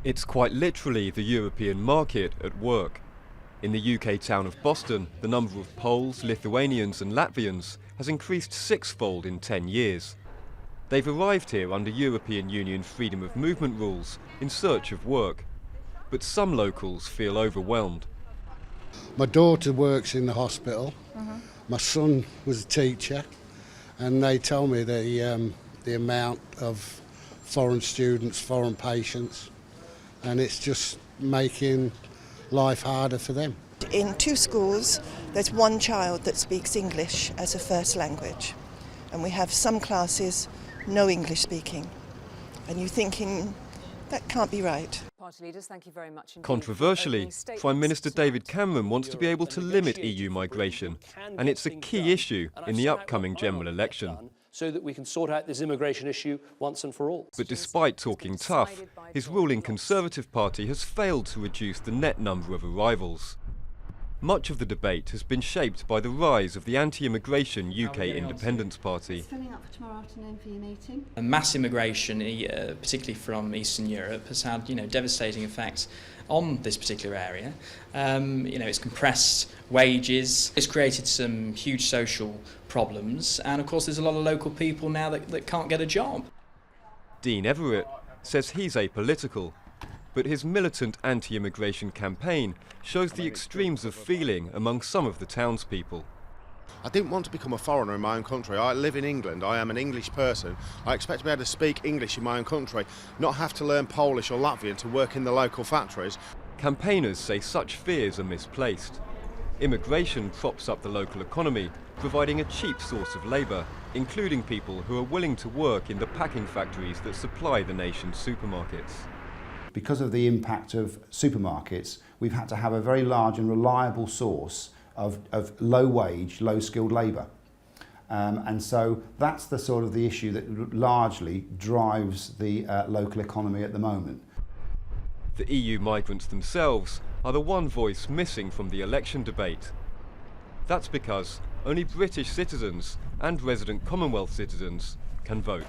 It's quite literally the European market at work. In the UK town of Boston, the number of Poles, Lithuanians and Latvians has increased sixfold in 10 years. They've arrived here under European Union freedom of movement rules in search of work. But some locals feel overwhelmed. My daughter works in the hospital. My son was a teacher, and they tell me the amount of foreign students, foreign patients, and it's just making life harder for them. In 2 schools, there's 1 child that speaks English as a first language, and we have some classes no English speaking, and you're thinking that can't be right. Party leaders, thank you very much indeed. Controversially, Prime Minister David Cameron wants to be able to limit EU migration, and it's a key issue in the upcoming general election. So that we can sort out this immigration issue once and for all. But despite talking tough, his ruling Conservative Party has failed to reduce the net number of arrivals. Much of the debate has been shaped by the rise of the anti-immigration UK Independence Party. Filling up for tomorrow afternoon for your meeting. Mass immigration, particularly from Eastern Europe, has had devastating effects on this particular area. It's compressed wages, it's created some huge social problems, and of course there's a lot of local people now that can't get a job. Dean Everett says he's apolitical, but his militant anti-immigration campaign shows the extremes of feeling among some of the townspeople. I didn't want to become a foreigner in my own country. I live in England, I am an English person. I expect to be able to speak English in my own country, not have to learn Polish or Latvian to work in the local factories. Campaigners say such fears are misplaced. Immigration props up the local economy, providing a cheap source of labour, including people who are willing to work in the packing factories that supply the nation's supermarkets. Because of the impact of supermarkets, we've had to have a very large and reliable source of low-wage, low-skilled labour. And so that's the sort of the issue that largely drives the local economy at the moment. The EU migrants themselves are the one voice missing from the election debate. That's because only British citizens and resident Commonwealth citizens can vote.